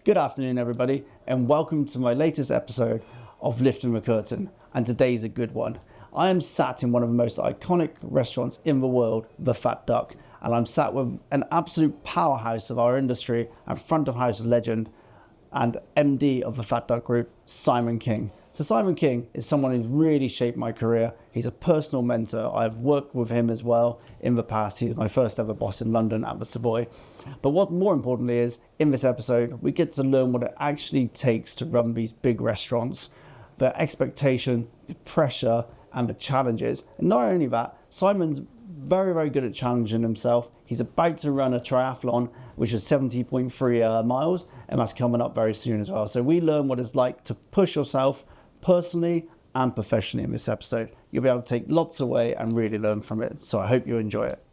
Good afternoon, everybody, and welcome to my latest episode of Lifting the Curtain. And today's a good one. I am sat in one of the most iconic restaurants in the world, the Fat Duck, and I'm sat with an absolute powerhouse of our industry and front of house legend and MD of the Fat Duck Group, Simon King. So Simon King is someone who's really shaped my career. He's a personal mentor. I've worked with him as well in the past. He was my first ever boss in London at the Savoy. But what more importantly is, in this episode, we get to learn what it actually takes to run these big restaurants, the expectation, the pressure, and the challenges. And not only that, Simon's very, very good at challenging himself. He's about to run a triathlon, which is 70.3 miles, and that's coming up very soon as well. So we learn what it's like to push yourself personally and professionally in this episode. You'll be able to take lots away and really learn from it. So I hope you enjoy it.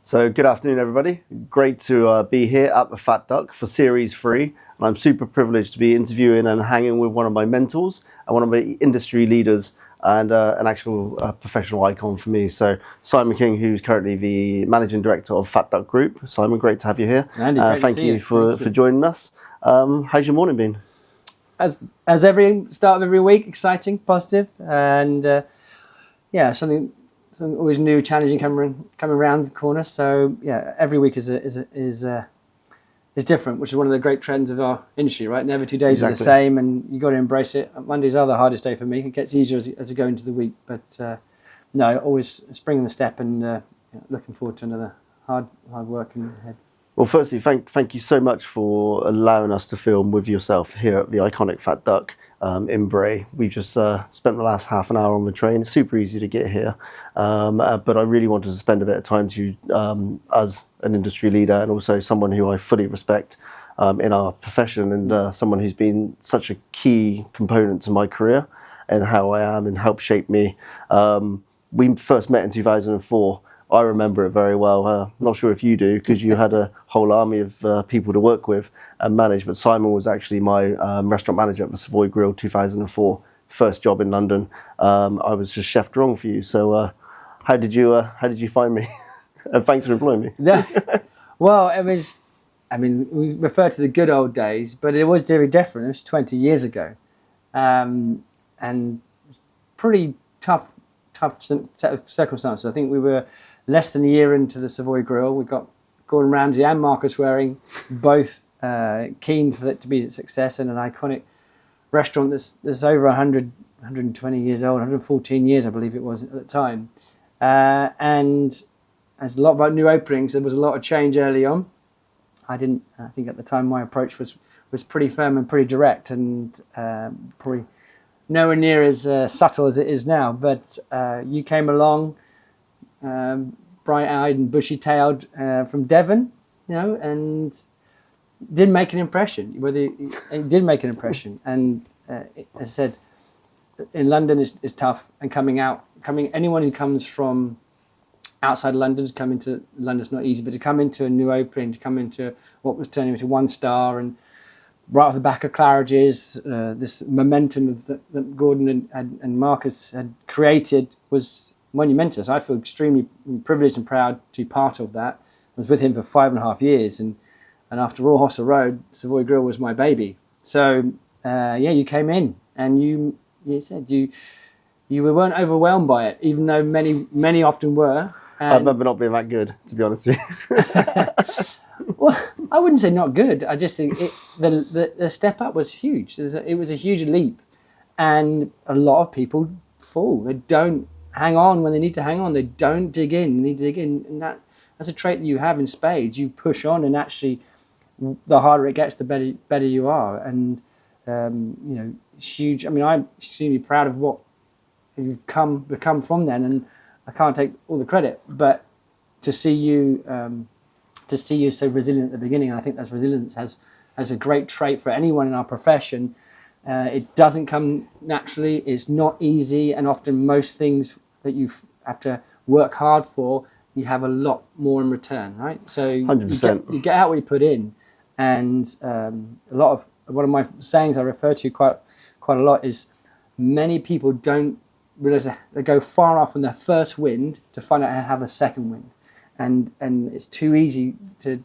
So good afternoon, everybody. Great to be here at the Fat Duck for Series 3. And I'm super privileged to be interviewing and hanging with one of my mentors and one of my industry leaders and an actual professional icon for me. So Simon King, who's currently the Managing Director of Fat Duck Group. Simon, great to have you here. Andy, thank you for joining us. How's your morning been? As every start of every week, exciting, positive, and something always new, challenging coming around the corner. So yeah, every week is different, which is one of the great trends of our industry, right? Never 2 days are the same, and you got to embrace it. Mondays are the hardest day for me. It gets easier as you go into the week, but no, always spring in the step, and looking forward to another hard work ahead. Well, firstly, thank you so much for allowing us to film with yourself here at the iconic Fat Duck in Bray. We just spent the last half an hour on the train. It's super easy to get here, but I really wanted to spend a bit of time to you as an industry leader and also someone who I fully respect in our profession and someone who's been such a key component to my career and how I am and helped shape me. We first met in 2004. I remember it very well. Not sure if you do, because you had a whole army of people to work with and manage. But Simon was actually my restaurant manager at the Savoy Grill 2004, first job in London. I was just chef drong for you. So how did you find me? And thanks for employing me. Yeah. Well, it was. I mean, we refer to the good old days, but it was very different. It was 20 years ago, and pretty tough set of circumstances. I think we were less than a year into the Savoy Grill. We got Gordon Ramsay and Marcus Waring, both keen for it to be a success in an iconic restaurant that's over 120 years old, 114 years, I believe it was at the time. And as a lot of new openings, there was a lot of change early on. I think at the time my approach was pretty firm and pretty direct, and probably nowhere near as subtle as it is now. But you came along, bright-eyed and bushy-tailed from Devon, and did make an impression. It did make an impression, and as I said, in London is tough, and anyone who comes from outside London, to come into London's not easy, but to come into a new opening, to come into what was turning into one star, and right off the back of Claridge's, this momentum that Gordon and Marcus had created was monumental. So I feel extremely privileged and proud to be part of that. I was with him for 5.5 years, and after all, Hossa Road, Savoy Grill was my baby. So you came in, and you said you weren't overwhelmed by it, even though many often were. I remember not being that good, to be honest with you. Well, I wouldn't say not good. I just think the step up was huge. It was a huge leap, and a lot of people fall. They don't hang on when they need to hang on. They don't dig in. They need to dig in, and that's a trait that you have in spades. You push on, and actually, the harder it gets, the better you are. And it's huge. I mean, I'm extremely proud of what you've become from then, and I can't take all the credit, but to see you so resilient at the beginning, and I think that resilience has a great trait for anyone in our profession. It doesn't come naturally. It's not easy, and often most things that you have to work hard for, you have a lot more in return, right? So 100%. You get out what you put in, and one of my sayings I refer to quite a lot is many people don't realize they go far off on their first wind to find out how to have a second wind, and it's too easy to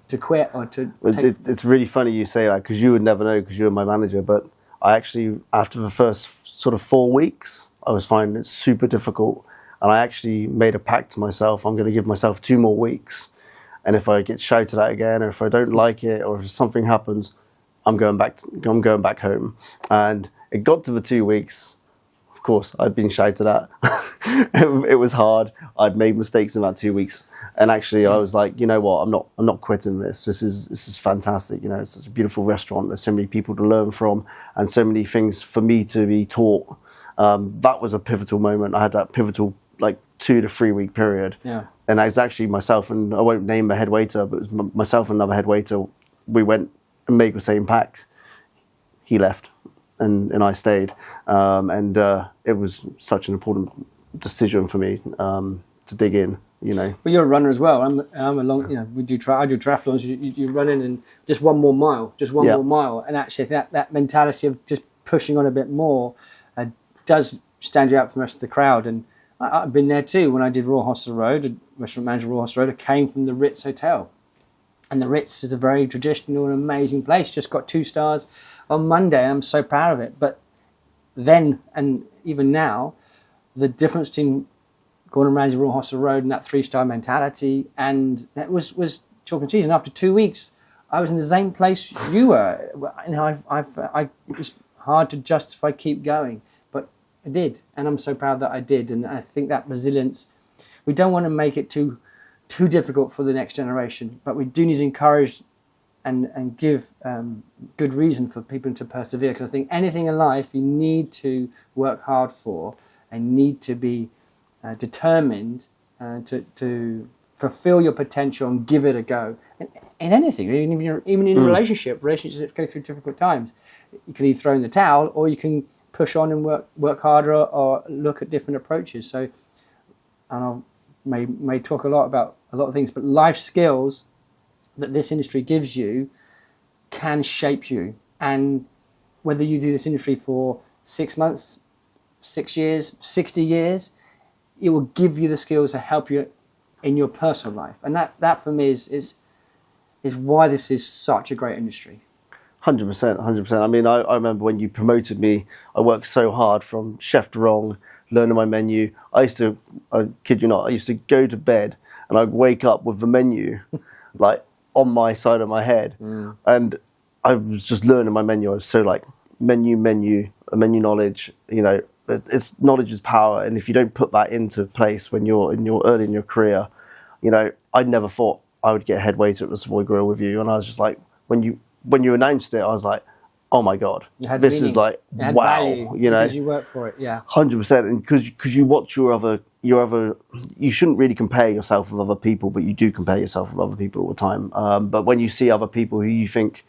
to quit or to It's really funny you say that, because you would never know, because you're my manager, but I actually, after the first sort of 4 weeks, I was finding it super difficult, and I actually made a pact to myself. I'm going to give myself 2 more weeks, and if I get shouted at again, or if I don't like it, or if something happens, I'm going back home. And it got to the 2 weeks. Of course, I'd been shouted at. It was hard. I'd made mistakes in that 2 weeks, and actually, I was like, you know what? I'm not quitting this. This is fantastic. You know, it's such a beautiful restaurant. There's so many people to learn from, and so many things for me to be taught. That was a pivotal moment. I had that pivotal 2 to 3 week period. Yeah. And it was actually myself, and I won't name the head waiter, but it was myself and another head waiter. We went and made the same pact. He left, and I stayed. And it was such an important decision for me to dig in. You know. But you're a runner as well. I'm a long. You know, I do triathlons. You run in and just one more mile, more mile, and actually that mentality of just pushing on a bit more does stand you out from the rest of the crowd. And I've been there too. When I did Royal Hostel Road, restaurant manager Royal Hostel Road, I came from the Ritz Hotel. And the Ritz is a very traditional and amazing place. Just got 2 stars on Monday. I'm so proud of it. But then, and even now, the difference between going and managing Royal Hostel Road and that 3-star mentality, and that was chalk and cheese. And after 2 weeks, I was in the same place you were. You know, it was hard to justify keep going, but I did, and I'm so proud that I did. And I think that resilience, we don't want to make it too difficult for the next generation, but we do need to encourage and give good reason for people to persevere, because I think anything in life you need to work hard for and need to be determined to fulfill your potential and give it a go. And in anything, even in a relationship, relationships go through difficult times. You can either throw in the towel, or you can push on and work harder, or look at different approaches. So, and I may talk a lot about a lot of things, but life skills that this industry gives you can shape you. And whether you do this industry for 6 months, 6 years, 60 years, it will give you the skills to help you in your personal life. And that for me is why this is such a great industry. 100%. I mean, I remember when you promoted me, I worked so hard from chef de rang, learning my menu. I kid you not, I used to go to bed and I'd wake up with the menu on my side of my head. And I was just learning my menu. I was so menu knowledge, you know. It's knowledge is power, and if you don't put that into place when you're early in your career, you know, I never thought I would get head waiter at the Savoy Grill with you. And I was just like, when you announced it, I was like, oh my god, this meaning. Is like wow, value, you know, because you work for it, yeah, 100%. And because you watch your other, you shouldn't really compare yourself with other people, but you do compare yourself with other people all the time. But when you see other people who you think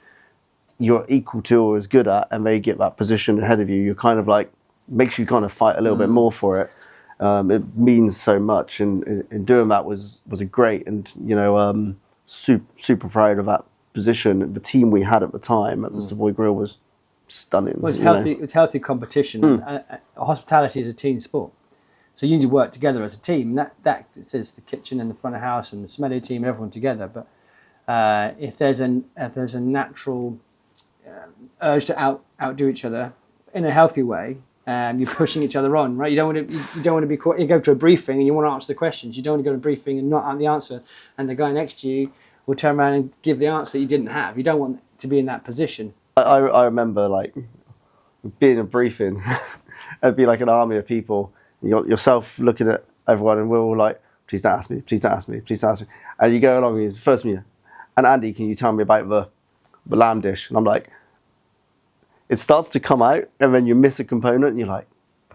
you're equal to or as good at, and they get that position ahead of you, you're kind of like, makes you kind of fight a little bit more for it. It means so much, and doing that was a great, and you know, super proud of that position. The team we had at the time at the Savoy Grill was stunning. Well, it's healthy. It's healthy competition. Hospitality is a team sport, so you need to work together as a team. That says the kitchen and the front of house and the sommelier team, everyone together. But if there's a natural urge to outdo each other in a healthy way. You're pushing each other on, right? You don't want to be caught. You go to a briefing and you want to answer the questions. You don't want to go to a briefing and not have the answer, and the guy next to you will turn around and give the answer you didn't have. You don't want to be in that position. I remember being in a briefing. It'd be like an army of people. Yourself looking at everyone, and we're all like, "Please don't ask me. Please don't ask me. Please don't ask me." And you go along. And first me, and Andy, can you tell me about the lamb dish? And I'm like. It starts to come out, and then you miss a component, and you're like,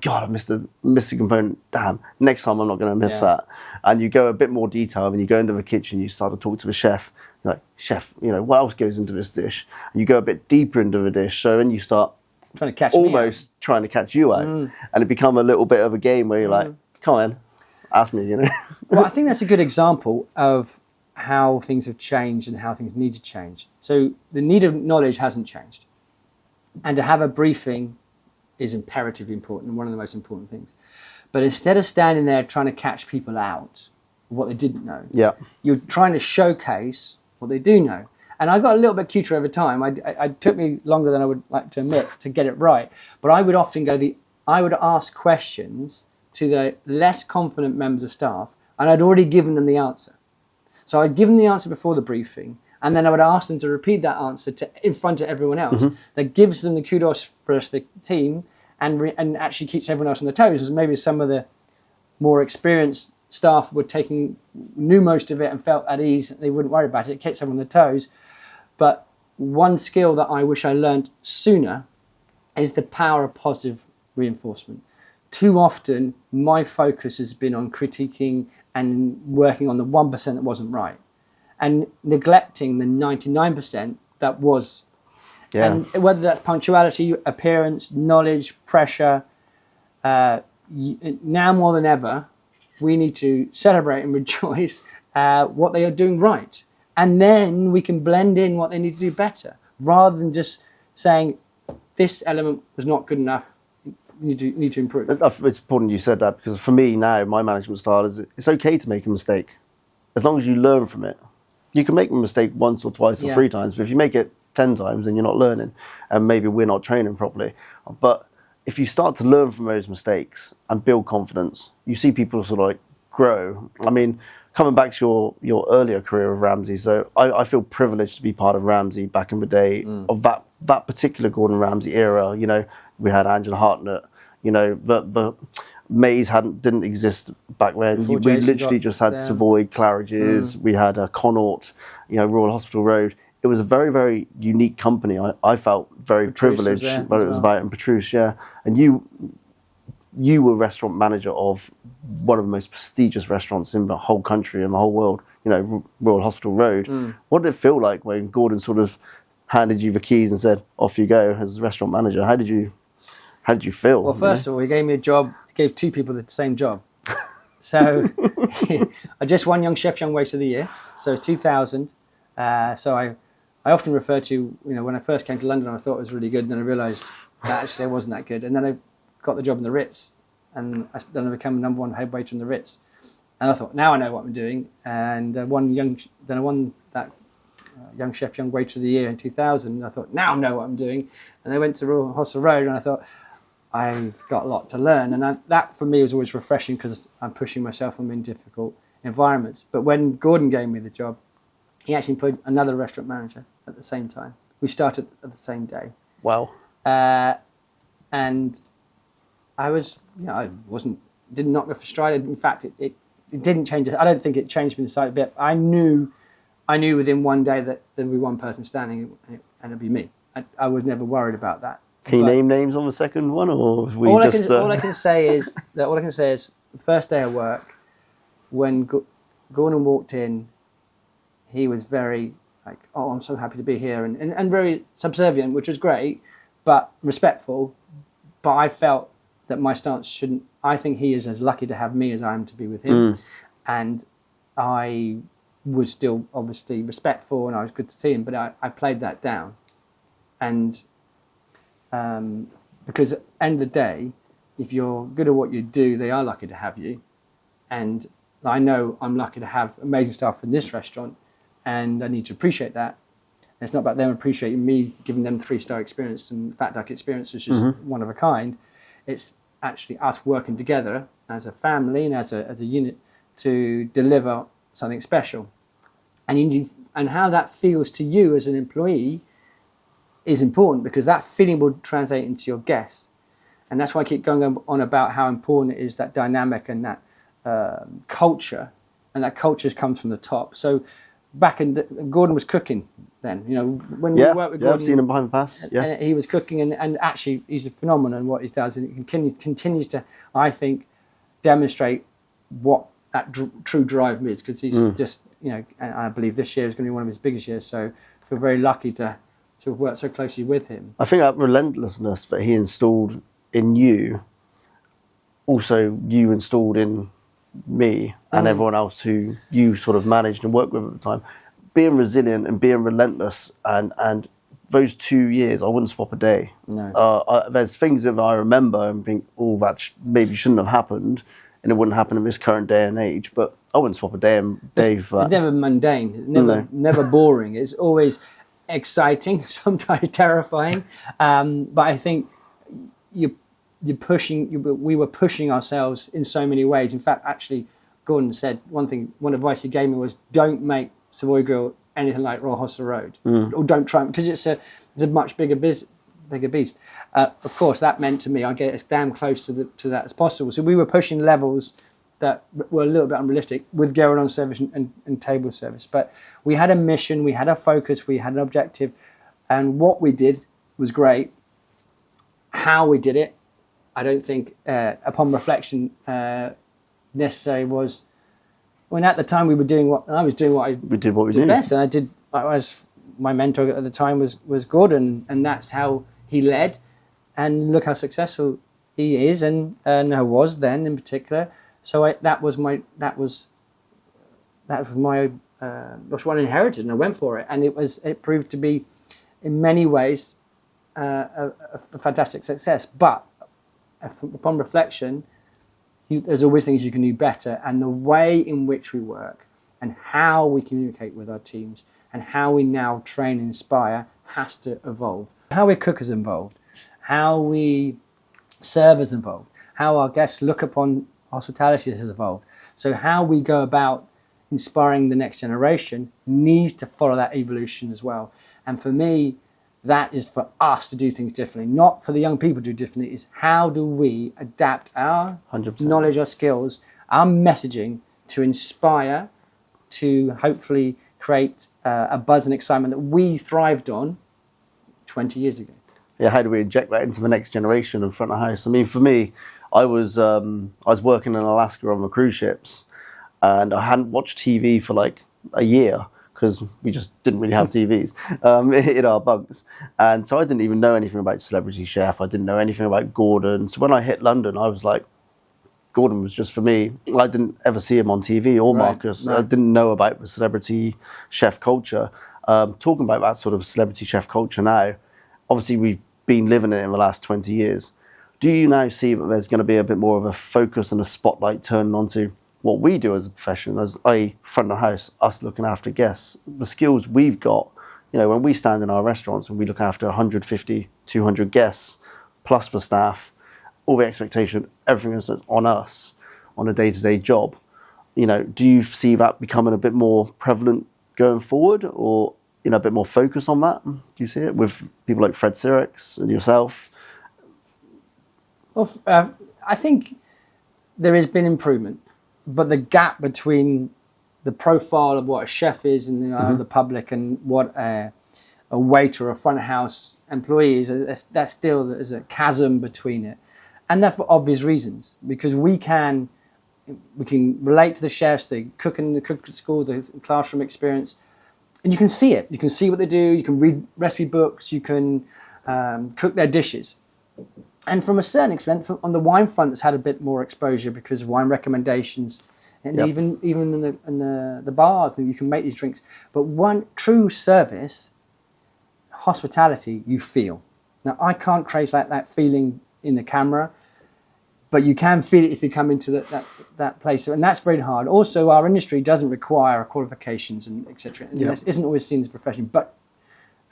God, I missed a component. Damn, next time I'm not going to miss that. And you go a bit more detail, and you go into the kitchen, you start to talk to the chef. You're like, chef, you know, what else goes into this dish? And you go a bit deeper into the dish, so then you start trying to catch you out. And it becomes a little bit of a game where you're like, come on, ask me, you know. Well, I think that's a good example of how things have changed and how things need to change. So the need of knowledge hasn't changed. And to have a briefing is imperatively important, one of the most important things. But instead of standing there trying to catch people out what they didn't know, you're trying to showcase what they do know. And I got a little bit cuter over time. It took me longer than I would like to admit to get it right. But I would often I would ask questions to the less confident members of staff, and I'd already given them the answer. So I'd given the answer before the briefing, and then I would ask them to repeat that answer in front of everyone else. That gives them the kudos for the team and actually keeps everyone else on their toes, as maybe some of the more experienced staff knew most of it and felt at ease. They wouldn't worry about it. It keeps everyone on their toes. But one skill that I wish I learned sooner is the power of positive reinforcement. Too often, my focus has been on critiquing and working on the 1% that wasn't right, and neglecting the 99% that was. Yeah. And whether that's punctuality, appearance, knowledge, pressure, now more than ever, we need to celebrate and rejoice what they are doing right. And then we can blend in what they need to do better, rather than just saying, this element was not good enough, you need to improve. It's important you said that, because for me now, my management style is it's okay to make a mistake, as long as you learn from it. You can make a mistake once or twice or 3 times, but if you make it 10 times, then you're not learning, and maybe we're not training properly. But if you start to learn from those mistakes and build confidence, you see people sort of like grow. I mean, coming back to your earlier career of Ramsey, so I feel privileged to be part of Ramsey back in the day of that particular Gordon Ramsay era. You know, we had Angela Hartnett. You know, the Mays didn't exist back then. We literally just had Savoy, Claridge's. We had Connaught, you know, Royal Hospital Road. It was a very, very unique company. I felt very privileged what it was about, and Petrus, and you were restaurant manager of one of the most prestigious restaurants in the whole country and the whole world, you know, Royal Hospital Road. What did it feel like when Gordon sort of handed you the keys and said, off you go as restaurant manager? How did you feel? Well, first of all, he gave me a job. He gave 2 people the same job. So I just won Young Chef, Young Waiter of the Year. So 2000. So I often refer to, you know, when I first came to London, I thought it was really good. And then I realised that actually I wasn't that good. And then I got the job in the Ritz. And then I became the #1 head waiter in the Ritz. And I thought, now I know what I'm doing. And I won that Young Chef, Young Waiter of the Year in 2000. And I thought, now I know what I'm doing. And I went to Royal Hospital Road, and I thought, I've got a lot to learn. And that for me was always refreshing, because I'm pushing myself. I'm in difficult environments. But when Gordon gave me the job, he actually employed another restaurant manager at the same time. We started at the same day. Wow. And I was, you know, did not go for stride. In fact, it didn't change. I don't think it changed me inside a bit. I knew within one day that there'd be one person standing, and it'd be me. I was never worried about that. Can you name names on the second one, or all I can say is the first day of work, when Gordon walked in, he was very like, "Oh, I'm so happy to be here," and very subservient, which was great, but respectful. But I felt that my stance shouldn't. I think he is as lucky to have me as I am to be with him, and I was still obviously respectful, and I was good to see him, but I played that down, and because at the end of the day, if you're good at what you do, they are lucky to have you, and I know I'm lucky to have amazing staff in this restaurant, and I need to appreciate that. And it's not about them appreciating me giving them 3-star experience and Fat Duck experience, which is one of a kind. It's actually us working together as a family and as a unit to deliver something special. And how that feels to you as an employee is important, because that feeling will translate into your guests. And that's why I keep going on about how important it is, that dynamic and that culture. And that culture comes from the top. So Gordon was cooking then. You know, when we worked with Gordon, I've seen him behind the pass. Yeah, he was cooking, and actually he's a phenomenon in what he does, and he continues to, I think, demonstrate what that true drive is, because he's just, you know, and I believe this year is going to be one of his biggest years. So I feel very lucky to have worked so closely with him. I think that relentlessness that he installed in you, also you installed in me and everyone else who you sort of managed and worked with at the time. Being resilient and being relentless, and those 2 years, I wouldn't swap a day. No. There's things that I remember and think, oh, that maybe shouldn't have happened, and it wouldn't happen in this current day and age. But I wouldn't swap a day for that. It's never mundane. It's never boring. It's always exciting, sometimes terrifying. But I think you're pushing. We were pushing ourselves in so many ways. In fact, actually, Gordon said one advice he gave me was, don't make Savoy Grill anything like Royal Hospital Road, or don't try, because it's a much bigger beast. Of course, that meant to me I get as damn close to that as possible. So we were pushing levels that were a little bit unrealistic with going on service and table service. But we had a mission, we had a focus, we had an objective, and what we did was great. How we did it, I don't think, upon reflection, necessary was. When at the time we did what we did best, and my mentor at the time was Gordon, and that's how he led, and look how successful he is, and was then in particular. So that's what I inherited, and I went for it, and it proved to be, in many ways, a fantastic success. But upon reflection, there's always things you can do better, and the way in which we work, and how we communicate with our teams, and how we now train and inspire has to evolve. How we cook is involved, how we serve is involved, how our guests look upon hospitality has evolved. So how we go about inspiring the next generation needs to follow that evolution as well. And for me, that is for us to do things differently, not for the young people to do differently. Is how do we adapt our 100%. knowledge, our skills, our messaging to inspire, to hopefully create a buzz and excitement that we thrived on 20 years ago. Yeah, how do we inject that into the next generation of front of house? I mean, for me, I was working in Alaska on the cruise ships, and I hadn't watched TV for like a year because we just didn't really have TVs in our bunks. And so I didn't even know anything about Celebrity Chef. I didn't know anything about Gordon. So when I hit London, I was like, Gordon was just for me. I didn't ever see him on TV or Marcus. No. I didn't know about the Celebrity Chef culture. Talking about that sort of Celebrity Chef culture now, obviously we've been living it in the last 20 years. Do you now see that there's going to be a bit more of a focus and a spotlight turning onto what we do as a profession, as front of house, us looking after guests, the skills we've got, when we stand in our restaurants and we look after 150, 200 guests, plus the staff, all the expectation, everything is on us on a day-to-day job. Do you see that becoming a bit more prevalent going forward, or, a bit more focus on that? Do you see it with people like Fred Sirix and yourself? Well, I think there has been improvement, but the gap between the profile of what a chef is in the public and what a waiter or a front of house employee is, that's still, there's a chasm between it. And that's for obvious reasons, because we can relate to the chefs, the cooking in the cook school, the classroom experience, and you can see it. You can see what they do. You can read recipe books. You can cook their dishes. And from a certain extent, on the wine front, it's had a bit more exposure because of wine recommendations, and even in the bars, you can make these drinks. But one true service, hospitality, you feel. Now, I can't trace that feeling in the camera, but you can feel it if you come into that place, and that's very hard. Also, our industry doesn't require qualifications and etc. It isn't always seen as a profession,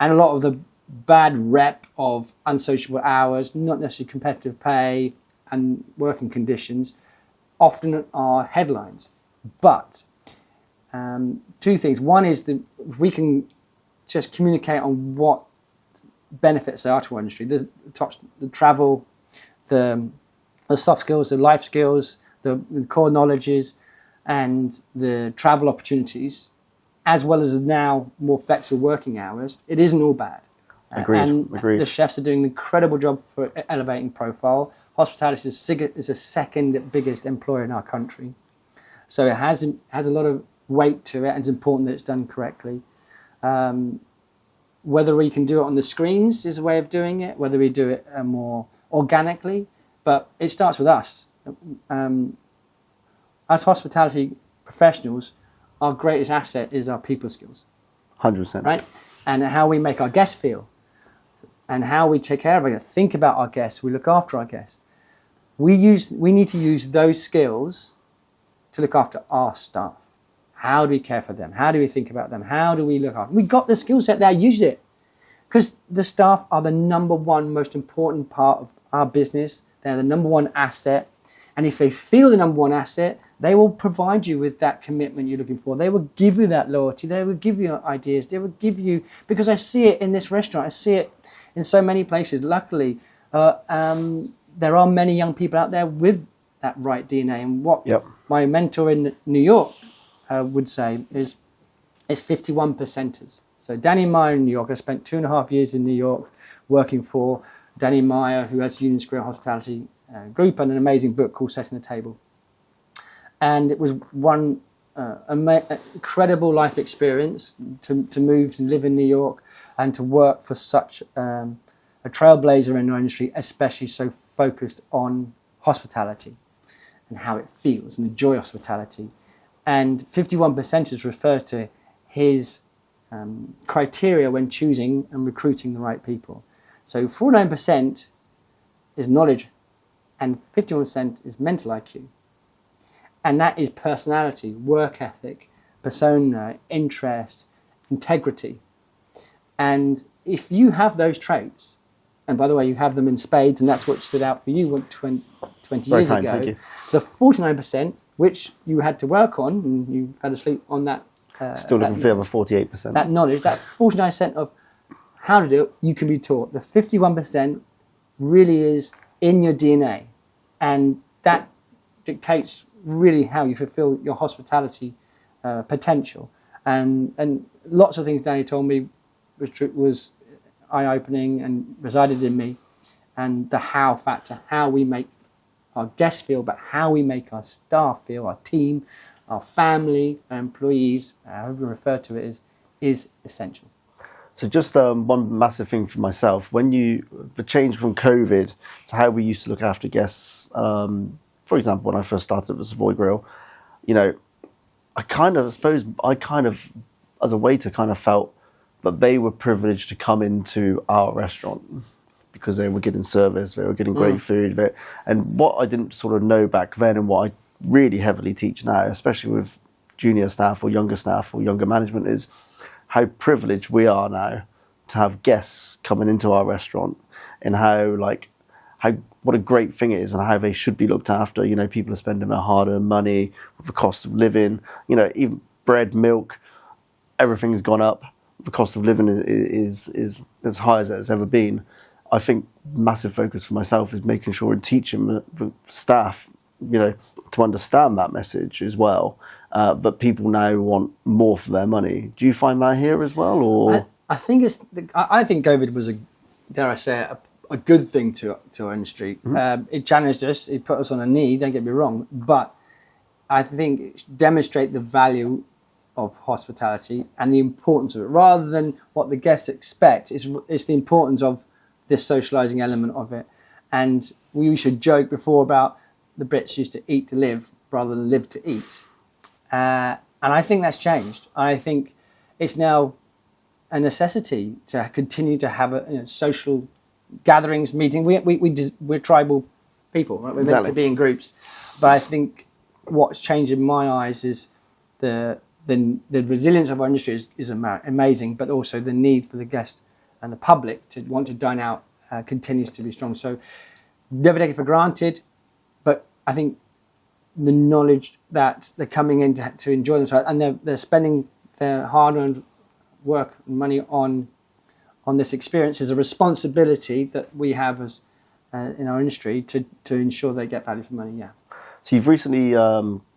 and a lot of the bad rep of unsociable hours, not necessarily competitive pay and working conditions, often are headlines. But two things. One is that if we can just communicate on what benefits there are to our industry, the travel, the soft skills, the life skills, the core knowledges, and the travel opportunities, as well as now more flexible working hours, it isn't all bad. Agreed. The chefs are doing an incredible job for elevating profile. Hospitality is the second biggest employer in our country. So it has a lot of weight to it, and it's important that it's done correctly. Whether we can do it on the screens is a way of doing it, whether we do it more organically, but it starts with us. As hospitality professionals, our greatest asset is our people skills. 100%. Right? And how we make our guests feel, and how we take care of our guests, think about our guests, we look after our guests. We need to use those skills to look after our staff. How do we care for them? How do we think about them? How do we look after them? We got the skill set there, use it. Because the staff are the number one most important part of our business. They're the number one asset. And if they feel the number one asset, they will provide you with that commitment you're looking for. They will give you that loyalty. They will give you ideas. They will give you, because I see it in this restaurant. I see it in so many places. Luckily, there are many young people out there with that right DNA. And what my mentor in New York would say is 51 percenters. So Danny Meyer in New York, I spent 2.5 years in New York working for Danny Meyer, who has Union Square Hospitality Group and an amazing book called Setting the Table. And it was one incredible life experience to move and live in New York and to work for such a trailblazer in our industry, especially so focused on hospitality and how it feels and the joy of hospitality. And 51 percenters refers to his criteria when choosing and recruiting the right people. So 49% is knowledge and 51% is mental IQ. And that is personality, work ethic, persona, interest, integrity. And if you have those traits, and by the way, you have them in spades, and that's what stood out for you 20 years ago, the 49%, which you had to work on, and you had to sleep on that. Still looking for the other 48%. That knowledge, that 49% of how to do it, you can be taught. The 51% really is in your DNA. And that dictates really how you fulfill your hospitality potential. And lots of things Danny told me which was eye-opening and resided in me. And the how factor, how we make our guests feel, but how we make our staff feel, our team, our family, our employees, however we refer to it, is essential. So just one massive thing for myself, the change from COVID to how we used to look after guests, for example, when I first started at the Savoy Grill, I kind of, as a waiter, kind of felt that they were privileged to come into our restaurant because they were getting service, they were getting great food. And what I didn't sort of know back then and what I really heavily teach now, especially with junior staff or younger management, is how privileged we are now to have guests coming into our restaurant and what a great thing it is and how they should be looked after. People are spending their hard-earned money with the cost of living, even bread, milk, everything's gone up. The cost of living is as high as it's ever been. I think massive focus for myself is making sure and teaching the staff, to understand that message as well. But people now want more for their money. Do you find that here as well, or? I think COVID was dare I say it, a good thing to our industry. Mm-hmm. It challenged us. It put us on a knee. Don't get me wrong, but I think it demonstrate the value of hospitality and the importance of it, rather than what the guests expect. It's the importance of this socialising element of it. And we should joke before about the Brits used to eat to live rather than live to eat. And I think that's changed. I think it's now a necessity to continue to have social gatherings, meetings. We're tribal people, right? We're meant to be in groups. But I think what's changed in my eyes is the resilience of our industry is amazing, but also the need for the guest and the public to want to dine out continues to be strong. So never take it for granted, but I think the knowledge that they're coming in to enjoy themselves and they're spending their hard-earned work and money on this experience is a responsibility that we have as in our industry to ensure they get value for money. Yeah. So you've recently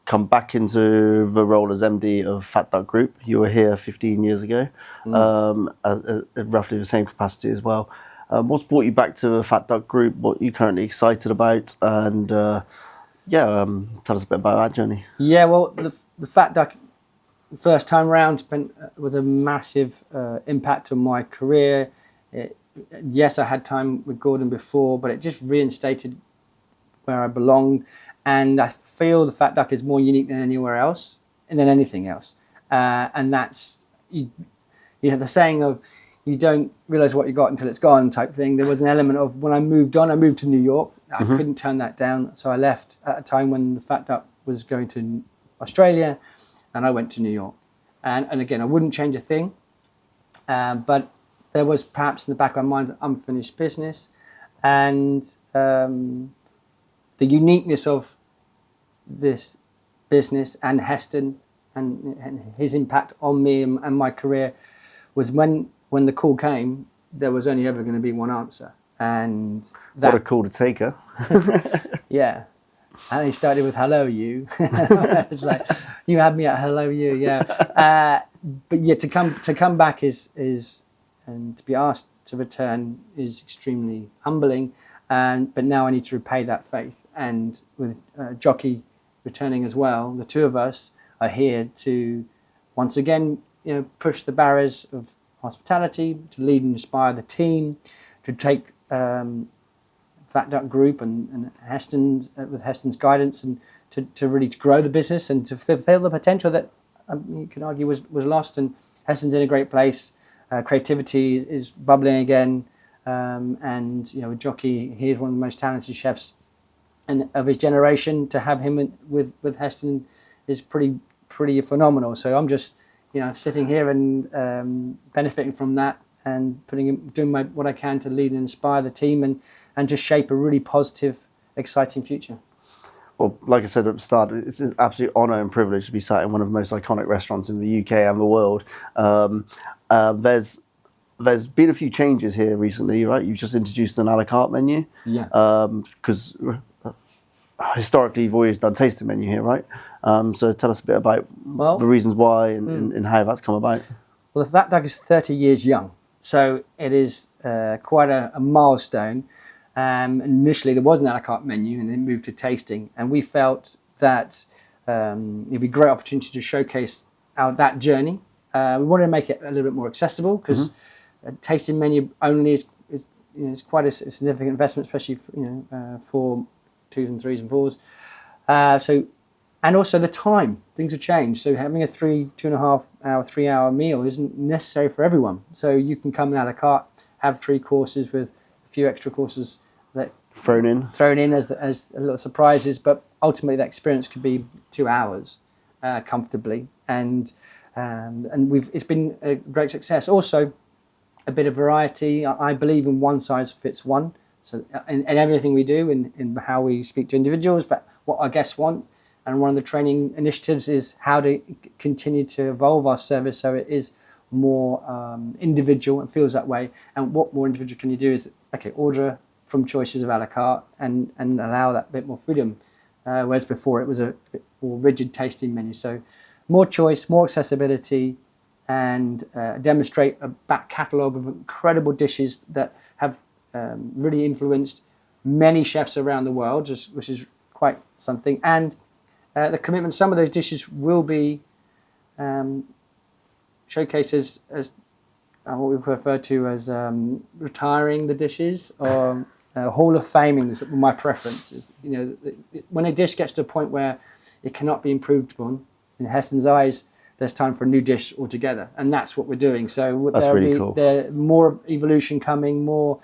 come back into the role as MD of Fat Duck Group. You were here 15 years ago, roughly the same capacity as well. What's brought you back to the Fat Duck Group? What are you currently excited about? And tell us a bit about that journey. Yeah, well, the Fat Duck first time round was a massive impact on my career. Yes, I had time with Gordon before, but it just reinstated where I belong. And I feel the Fat Duck is more unique than anywhere else and than anything else. And that's, you have the saying of, you don't realise what you got until it's gone type thing. There was an element of, when I moved to New York. I couldn't turn that down. So I left at a time when the Fat Duck was going to Australia, and I went to New York. And again, I wouldn't change a thing, but there was perhaps in the back of my mind unfinished business, and the uniqueness of this business and Heston and his impact on me and my career was when the call came, there was only ever going to be one answer. And that, what a call to take, huh? yeah. And he started with "Hello, you." It's like, you had me at "Hello, you," yeah. But yeah, to come back is and to be asked to return is extremely humbling. But now I need to repay that faith. And with Jockey returning as well, the two of us are here to once again, push the barriers of hospitality, to lead and inspire the team, to take Fat Duck Group and Heston's with Heston's guidance, and to really grow the business and to fulfill the potential that you can argue was lost. And Heston's in a great place. Creativity is bubbling again, and with Jockey, he's one of the most talented chefs and of his generation. To have him with Heston is pretty phenomenal. So I'm just sitting here and benefiting from that, and doing what I can to lead and inspire the team and just shape a really positive, exciting future. Well, like I said at the start, it's an absolute honour and privilege to be sat in one of the most iconic restaurants in the UK and the world. There's been a few changes here recently, right? You've just introduced an a la carte menu. Yeah. Because historically you've always done tasting menu here, right? So tell us a bit about the reasons why and how that's come about. Well, the Fat Duck is 30 years young, so it is quite a milestone. Initially, there was an a la carte menu, and then moved to tasting. And we felt that it'd be a great opportunity to showcase that journey. We wanted to make it a little bit more accessible, because a tasting menu only is quite a significant investment, especially for 2s and 3s and 4s. And also the time, things have changed. So having a 2.5 hour, 3 hour meal isn't necessary for everyone. So you can come in a la carte, have 3 courses with a few extra courses that thrown in as little surprises. But ultimately, that experience could be 2 hours comfortably, and it's been a great success. Also, a bit of variety. I believe in one size fits one. So in everything we do, in how we speak to individuals, but what our guests want. And one of the training initiatives is how to continue to evolve our service so it is more individual and feels that way. And what more individual can you do is, order from choices of a la carte and allow that bit more freedom. Whereas before it was a bit more rigid tasting menu. So more choice, more accessibility, and demonstrate a back catalogue of incredible dishes that have really influenced many chefs around the world, which is quite something. And the commitment, some of those dishes will be showcased as what we refer to as retiring the dishes, or Hall of Faming is my preference. When a dish gets to a point where it cannot be improved upon, in Heston's eyes, there's time for a new dish altogether, and that's what we're doing. So that's really cool. There's more evolution coming, more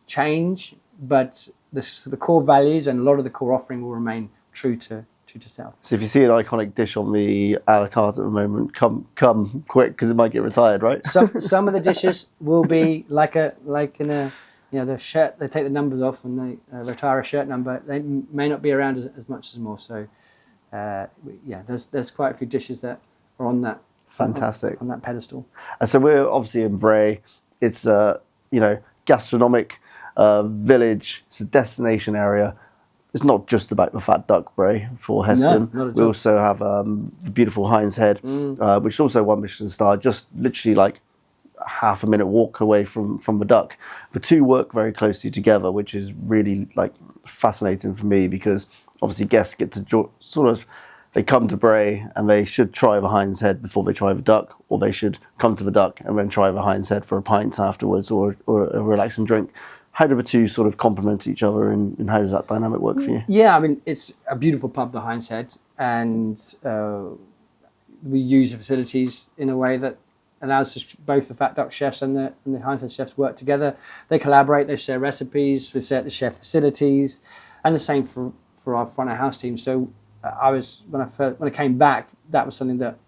change, but the core values and a lot of the core offering will remain true to self. So if you see an iconic dish on the a la carte at the moment, come quick, because it might get retired, right? Some of the dishes will be like in a the shirt, they take the numbers off and they retire a shirt number. They may not be around as much as more. So there's quite a few dishes that are on that fantastic on that pedestal. And so we're obviously in Bray. It's gastronomic village. It's a destination area. It's not just about the Fat Duck, Bray, for Heston. No, not at we all. also have the beautiful Hinds Head, which is also one Michelin star, just literally like a half a minute walk away from the Duck. The two work very closely together, which is really fascinating for me, because obviously guests get to they come to Bray and they should try the Hinds Head before they try the Duck, or they should come to the Duck and then try the Hinds Head for a pint afterwards, or a relaxing drink. How do the two sort of complement each other, and how does that dynamic work for you? Yeah, I mean, it's a beautiful pub, the Hinds Head, and we use the facilities in a way that allows both the Fat Duck chefs and the Hinds Head chefs work together. They collaborate, they share recipes, we share the chef facilities, and the same for our front of house team. So when I came back, that was something that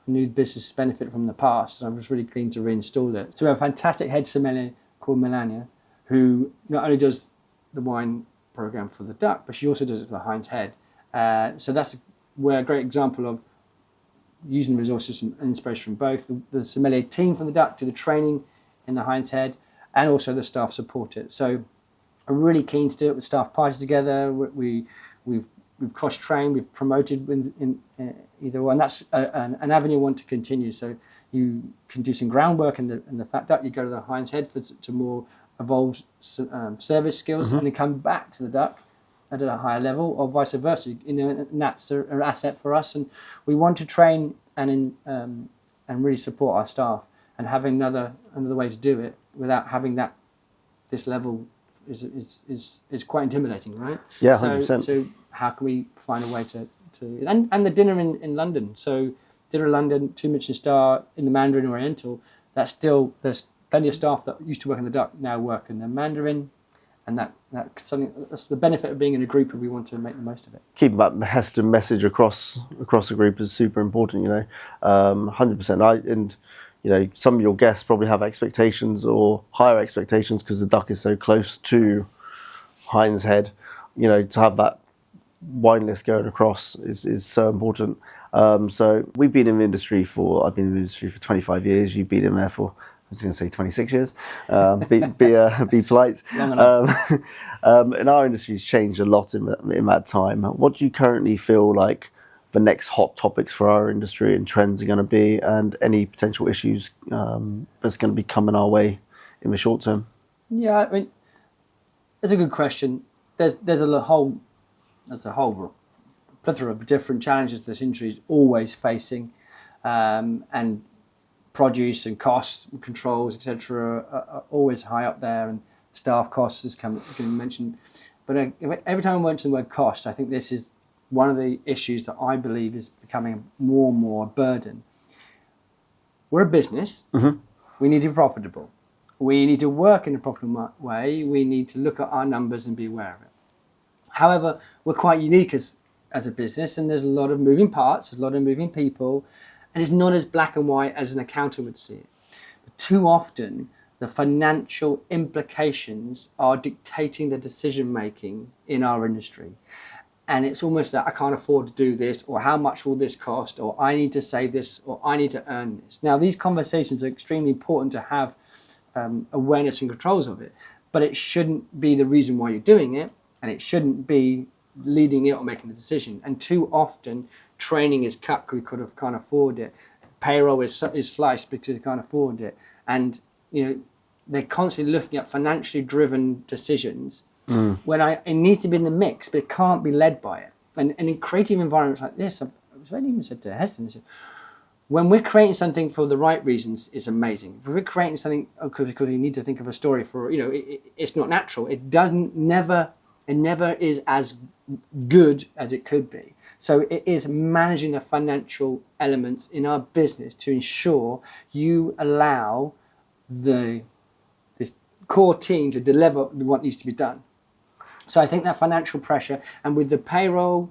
I knew the business benefited from in the past, and I was really keen to reinstall it. So we have a fantastic head sommelier called Melania, who not only does the wine program for the Duck, but she also does it for the Hinds Head. So that's a great example of using resources and inspiration from both. The sommelier team from the Duck do the training in the Hinds Head, and also the staff support it. So I'm really keen to do it with staff parties together. We've cross-trained, we've promoted in either one. That's an avenue I want to continue. So you can do some groundwork in the Fat Duck, you go to the Hinds Head to more evolved service skills, and then come back to the Duck at a higher level, or vice versa. And that's an asset for us, and we want to train and really support our staff. And having another way to do it without having this level is quite intimidating, right? Yeah, 100%. So how can we find a way to and the dinner in London? So dinner in London, 2 Michelin star in the Mandarin Oriental. There's plenty of staff that used to work in the Duck now work in the Mandarin, and that's the benefit of being in a group, and we want to make the most of it. Keeping that Heston message across the group is super important. 100%. And some of your guests probably have expectations or higher expectations because the Duck is so close to Hinds Head. To have that wine list going across is so important. So I've been in the industry for 25 years. You've been in there for, I was going to say 26 years. Be polite. Long enough. And our industry's changed a lot in that time. What do you currently feel like the next hot topics for our industry and trends are going to be, and any potential issues that's going to be coming our way in the short term? Yeah, I mean, it's a good question. There's a whole plethora of different challenges this industry is always facing, and produce and costs and controls, etc., are always high up there, and staff costs is getting mentioned. But every time I mention the word cost, I think this is one of the issues that I believe is becoming more and more a burden. We're a business. Mm-hmm. We need to be profitable. We need to work in a profitable way. We need to look at our numbers and be aware of it. However, we're quite unique as a business, and there's a lot of moving parts, there's a lot of moving people, and it's not as black and white as an accountant would see it. But too often, the financial implications are dictating the decision making in our industry. And it's almost that I can't afford to do this, or how much will this cost, or I need to save this, or I need to earn this. Now, these conversations are extremely important to have awareness and controls of it, but it shouldn't be the reason why you're doing it, and it shouldn't be leading it or making the decision. And too often, training is cut because we can't afford it. Payroll is sliced because we can't afford it. And they're constantly looking at financially driven decisions. When it needs to be in the mix, but it can't be led by it. And in creative environments like this, I even said to Heston, when we're creating something for the right reasons, it's amazing. If we're creating something because we need to think of a story for, it's not natural. It never is as good as it could be. So it is managing the financial elements in our business to ensure you allow this core team to deliver what needs to be done. So I think that financial pressure, and with the payroll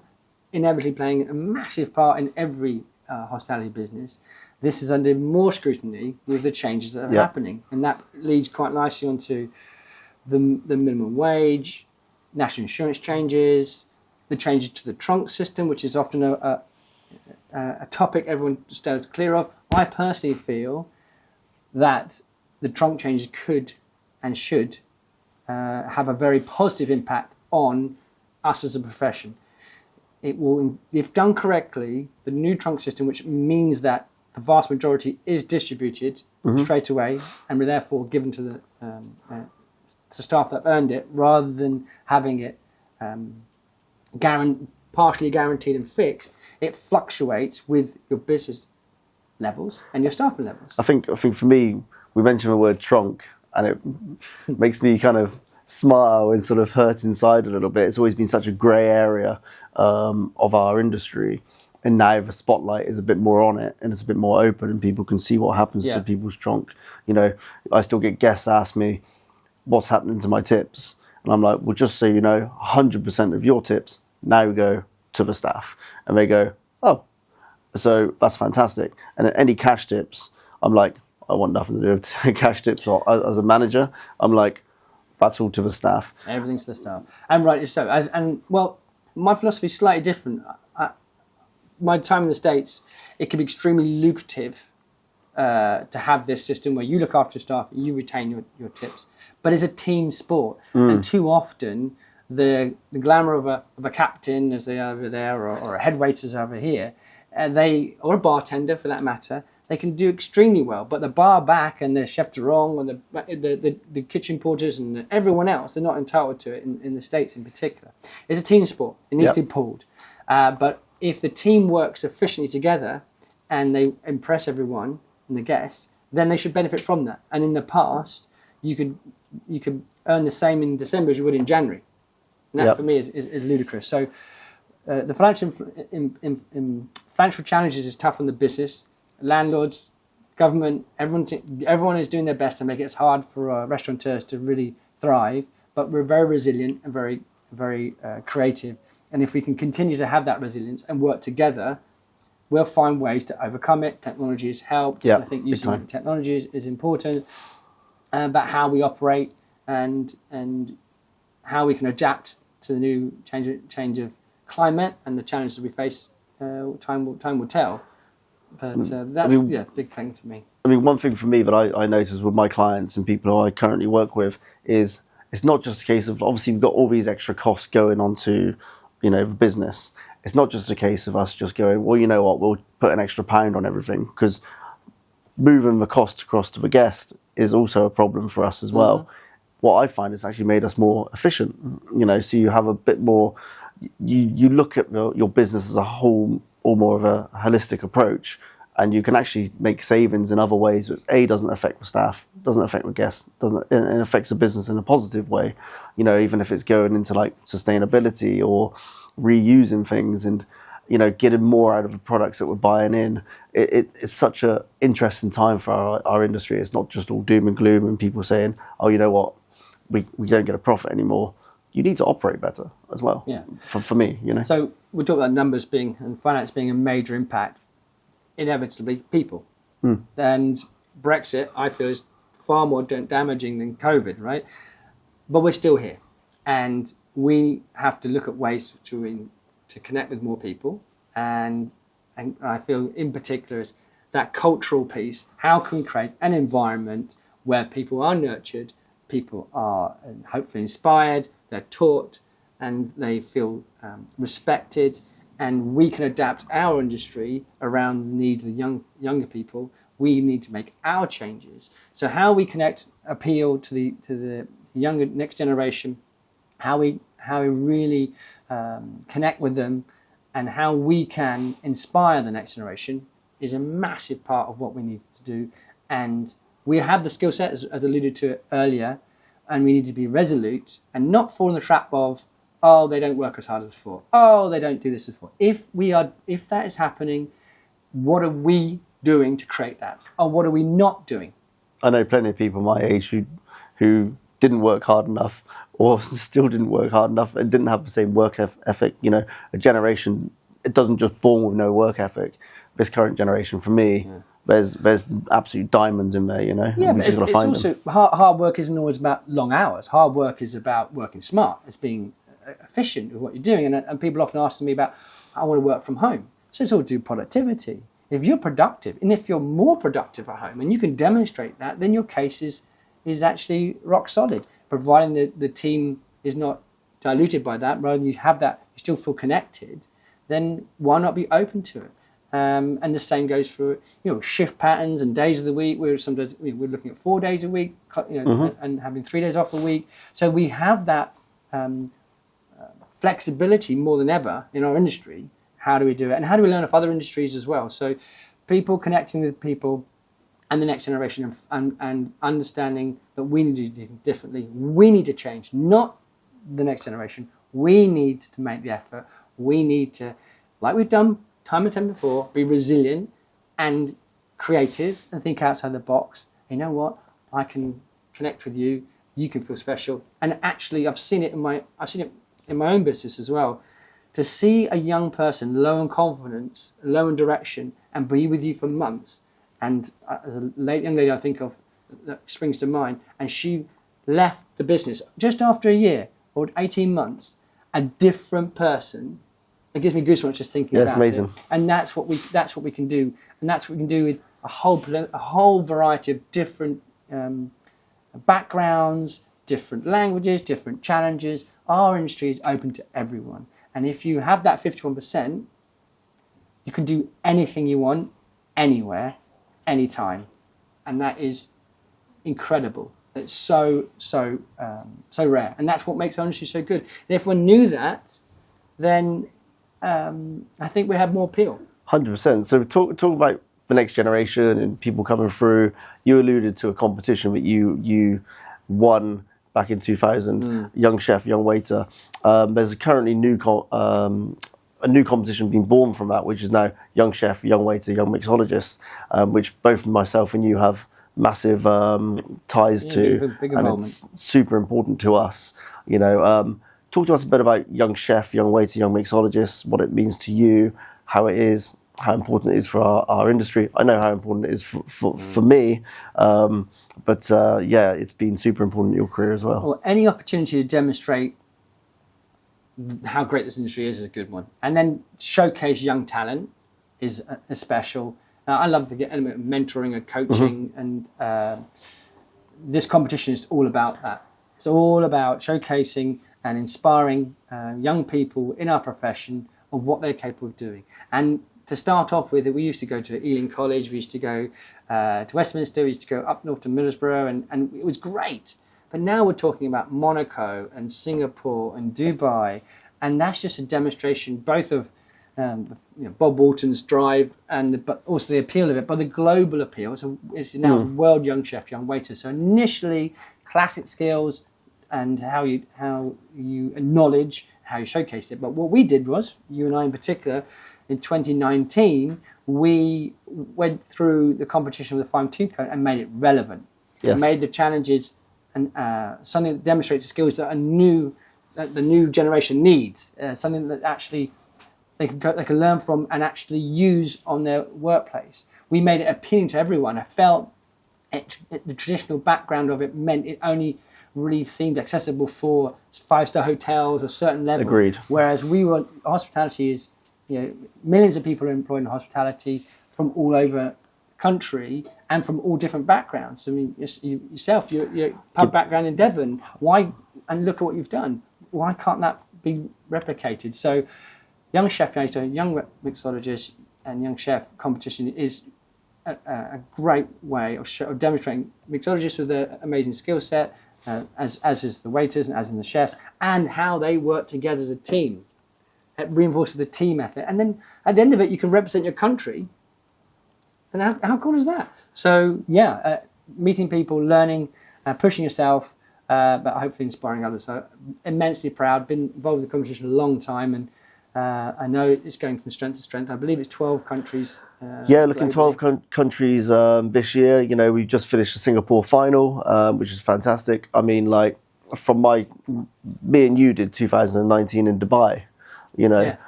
inevitably playing a massive part in every hospitality business, this is under more scrutiny with the changes that are happening. And that leads quite nicely onto the minimum wage, national insurance changes, the changes to the trunk system, which is often a topic everyone stays clear of. I personally feel that the trunk changes could and should have a very positive impact on us as a profession. It will, if done correctly, the new trunk system, which means that the vast majority is distributed straight away and therefore given to the staff that earned it, rather than having it partially guaranteed and fixed, it fluctuates with your business levels and your staffing levels. I think for me, we mentioned the word trunk, and it makes me kind of smile and sort of hurt inside a little bit. It's always been such a grey area of our industry, and now the spotlight is a bit more on it, and it's a bit more open, and people can see what happens to people's trunk. I still get guests ask me, what's happening to my tips? And I'm like, well, just so you know, 100% of your tips now go to the staff, and they go, oh, so that's fantastic. And any cash tips, I'm like, I want nothing to do with cash tips. Or as a manager, I'm like, that's all to the staff. Everything's to the staff, and rightly so. And well, my philosophy is slightly different. My time in the States, it can be extremely lucrative to have this system where you look after your staff, you retain your tips, but it's a team sport, and too often the glamour of a captain, as they are over there, or a head waiters over here, or a bartender for that matter, they can do extremely well, but the bar back and the chef de rang and the kitchen porters and everyone else, they're not entitled to it in the States in particular. It's a team sport. It needs to be pulled. But if the team works efficiently together and they impress everyone and the guests, then they should benefit from that. And in the past, you could earn the same in December as you would in January. And that for me is ludicrous. So the financial challenges is tough on the business. Landlords, government, everyone is doing their best to make it as hard for restaurateurs to really thrive. But we're very resilient and very, very creative. And if we can continue to have that resilience and work together, we'll find ways to overcome it. Technology has helped. I think using technology is important. About how we operate and how we can adapt to the new change of climate and the challenges we face. Time will tell. But that's a big thing for me. I mean, one thing for me that I notice with my clients and people I currently work with is it's not just a case of, obviously we've got all these extra costs going onto, the business. It's not just a case of us just going, well, you know what, we'll put an extra £1 on everything, because moving the costs across to the guest is also a problem for us as well. What I find is actually made us more efficient, so you have a bit more, you look at your business as a whole, or more of a holistic approach, and you can actually make savings in other ways which doesn't affect the staff, doesn't affect the guests, it affects the business in a positive way, even if it's going into like sustainability or reusing things and getting more out of the products that we're buying in. It's such a interesting time for our industry. It's not just all doom and gloom and people saying, oh, you know what, we don't get a profit anymore. You need to operate better as well. For me, So we talk about numbers and finance being a major impact. Inevitably, people. And Brexit, I feel, is far more damaging than COVID, right? But we're still here, and we have to look at ways to connect with more people. And I feel, in particular, is that cultural piece. How can we create an environment where people are nurtured, people are hopefully inspired, they're taught, and they feel respected, and we can adapt our industry around the needs of the younger people. We need to make our changes. So how we appeal to the younger next generation, how we really connect with them, and how we can inspire the next generation is a massive part of what we need to do. And we have the skill set, as alluded to earlier, and we need to be resolute and not fall in the trap of, oh, they don't work as hard as before. Oh, they don't do this as before. If that is happening, what are we doing to create that? Or what are we not doing? I know plenty of people my age who didn't work hard enough, or still didn't work hard enough, and didn't have the same work ethic. A generation, it doesn't just born with no work ethic. This current generation, for me, there's absolute diamonds in there. Yeah, but it's also hard work isn't always about long hours. Hard work is about working smart. It's being efficient with what you're doing, and people often ask me about, I want to work from home. So it's all to do with productivity. If you're productive, and if you're more productive at home, and you can demonstrate that, then your case is actually rock solid, providing the team is not diluted by that. Rather than you have that, you still feel connected, then why not be open to it? And the same goes for shift patterns and days of the week. We're looking at 4 days a week, and having 3 days off a week. So we have that flexibility more than ever in our industry. How do we do it? And how do we learn of other industries as well? So people connecting with people and the next generation, and understanding that we need to do things differently. We need to change, not the next generation. We need to make the effort. We need to, like we've done time and time before, be resilient and creative and think outside the box. You know what? I can connect with you. You can feel special. And actually, I've seen it in my own business as well. to see a young person low in confidence, low in direction, and be with you for months. And as a young lady I think of that springs to mind, and she left the business just after a year or 18 months, a different person. It gives me goosebumps just thinking about it. It's amazing. And that's what we can do, and that's what we can do with a whole variety of different backgrounds, different languages, different challenges. Our industry is open to everyone, and if you have that 51%, you can do anything you want, anywhere, anytime, and that is incredible. It's so rare, and that's what makes our industry so good. And if one knew that, then I think we have more appeal. 100%. So talk about the next generation and people coming through. You alluded to a competition that you won back in 2000. Young chef, young waiter. There's currently a new competition being born from that, which is now young chef, young waiter, young mixologist, which both myself and you have massive ties to, big and it's super important to us. You know, talk to us a bit about young chef, young waiter, young mixologist, what it means to you, how it is, how important it is for our industry. I know how important it is for me, but yeah, it's been super important in your career as well. Well, any opportunity to demonstrate how great this industry is a good one, and then showcase young talent is special. I love the element of mentoring and coaching, and this competition is all about that. It's all about showcasing and inspiring young people in our profession of what they're capable of doing. And to start off with, we used to go to Ealing College, we used to go to Westminster, we used to go up north to Middlesbrough, and it was great. But now we're talking about Monaco and Singapore and Dubai, and that's just a demonstration both of Bob Walton's drive but also the appeal of it, but the global appeal. So it's now world young chef, young waiter. So initially, classic skills and how you acknowledge, how you showcase it. But what we did was, you and I in particular, in 2019, we went through the competition with the 5-2 code and made it relevant. Yes. Made the challenges and something that demonstrates the skills that the new generation needs, something that actually they can learn from and actually use on their workplace. We made it appealing to everyone. I felt the traditional background of it meant it only really seemed accessible for 5-star hotels or certain level. Agreed. Whereas hospitality is, millions of people are employed in hospitality from all over the country and from all different backgrounds. I mean, yourself, your pub background in Devon. Why? And look at what you've done. Why can't that be replicated? So, young chef, young mixologist, and young chef competition is a great way of demonstrating mixologists with an amazing skill set, as is the waiters and as in the chefs, and how they work together as a team. It reinforces the team effort, and then at the end of it, you can represent your country. And how cool is that? So meeting people, learning, pushing yourself, but hopefully inspiring others. So immensely proud. Been involved with the competition a long time, and I know it's going from strength to strength. I believe it's 12 countries. Looking 12 countries this year. We've just finished the Singapore final, which is fantastic. I mean, like, from me and you did 2019 in Dubai,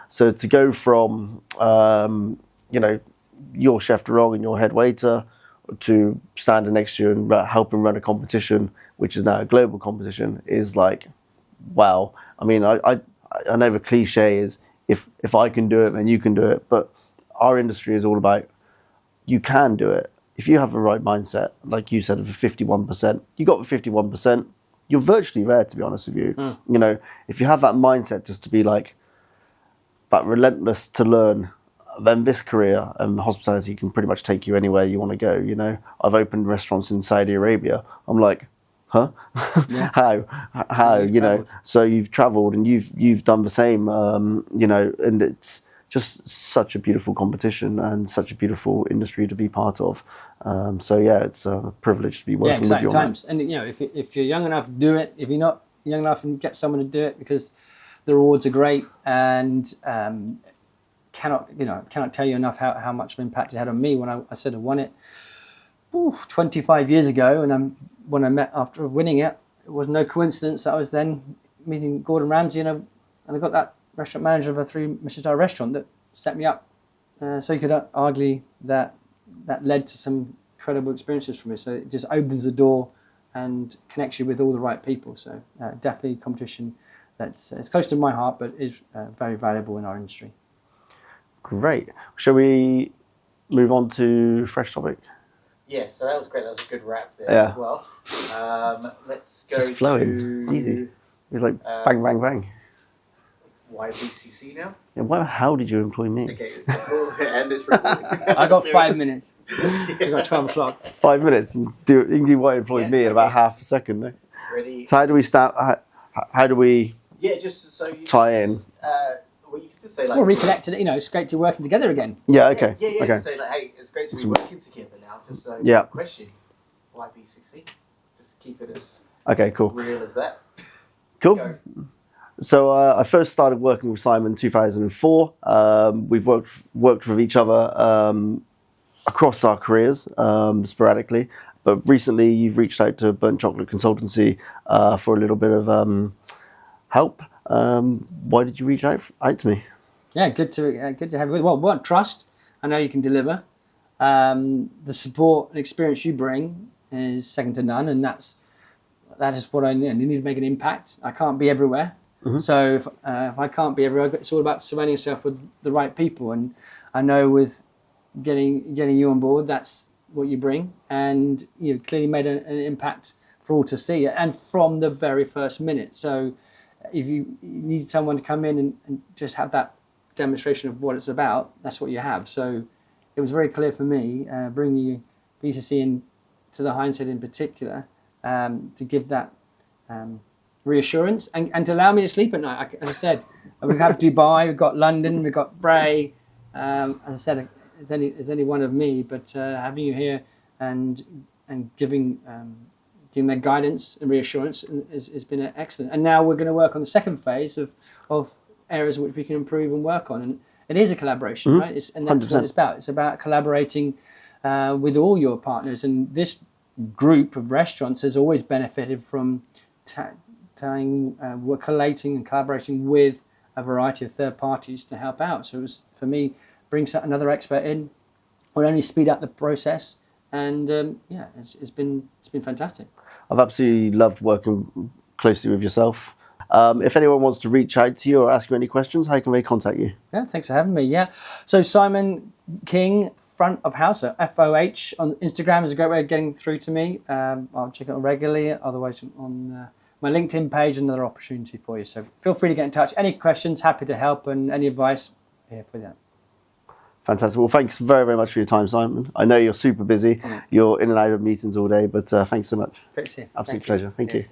So to go from, your chef de rang and your head waiter to standing next to you and helping run a competition, which is now a global competition, is like, wow. I mean, I know the cliche is, if I can do it, then you can do it. But our industry is all about, you can do it. If you have the right mindset, like you said, of the 51%, you got the 51%, you're virtually there, to be honest with you. If you have that mindset just to be like, that relentless to learn, then this career and hospitality can pretty much take you anywhere you want to go. I've opened restaurants in Saudi Arabia. I'm like, huh? Yeah. How? So you've traveled and you've done the same, and it's just such a beautiful competition and such a beautiful industry to be part of. It's a privilege to be working with you on times. That. And if you're young enough, do it. If you're not young enough, and get someone to do it, because the rewards are great, and cannot tell you enough how much of an impact it had on me when I said I won it 25 years ago, and when I met after winning it, it was no coincidence that I was then meeting Gordon Ramsay, and I got that restaurant manager of a 3 Michelin-star restaurant that set me up. So you could argue that led to some incredible experiences for me. So it just opens the door and connects you with all the right people. So definitely competition that's it's close to my heart, but is very valuable in our industry. Great. Shall we move on to fresh topic? Yeah, so that was great. That was a good wrap there Yeah. as well. Let's go Just flowing. to It's easy. It's like bang, bang, bang. YBCC now. Yeah, how did you employ me? Okay, and it's recording. I got 5 minutes. I got 12 o'clock. 5 minutes. You can do what employed me in about half a second. No? Ready? So how do we start? How do we Yeah, just so you tie in? Well, you can just say like. Or reconnected, it's great to be working together again. Yeah. Okay. Yeah. Okay. Just say like, hey, it's great to be working together now. Just so. Yeah. Question. YBCC. Just keep it as Okay. Cool. real as that. Cool. Go. So I first started working with Simon in 2004. We've worked with each other across our careers sporadically, but recently you've reached out to Burnt Chocolate Consultancy for a little bit of help. Why did you reach out to me? Yeah, good to have you. Well, trust. I know you can deliver. The support and experience you bring is second to none, and that is what I need. I need to make an impact. I can't be everywhere. Mm-hmm. So if I can't be everywhere, it's all about surrounding yourself with the right people. And I know with getting you on board, that's what you bring, and you've clearly made an impact for all to see, and from the very first minute. So if you need someone to come in and just have that demonstration of what it's about, that's what you have. So it was very clear for me, bringing you B2C into the Hinds Head in particular, to give that reassurance and to allow me to sleep at night. As I said, we have Dubai, we've got London, we've got Bray. As I said, it's only one of me, but having you here and giving that guidance and reassurance has been excellent. And now we're going to work on the second phase of areas which we can improve and work on. And it is a collaboration, Mm-hmm. right? And that's 100%. what it's about. It's about collaborating with all your partners. And this group of restaurants has always benefited from we're collating and collaborating with a variety of third parties to help out. So it was, for me, brings another expert in, will only speed up the process, and it's been fantastic. I've absolutely loved working closely with yourself. If anyone wants to reach out to you or ask you any questions, how can they contact you? Yeah, thanks for having me. Yeah, so Simon King, front of house, so FOH on Instagram is a great way of getting through to me. I'll check it out regularly. Otherwise, on my LinkedIn page, another opportunity for you. So feel free to get in touch. Any questions, happy to help, and any advice, here for that. Fantastic. Well, thanks very, very much for your time, Simon. I know you're super busy. You're in and out of meetings all day, but thanks so much. Great to see you. Absolute Thank you. pleasure. Thank Cheers. you.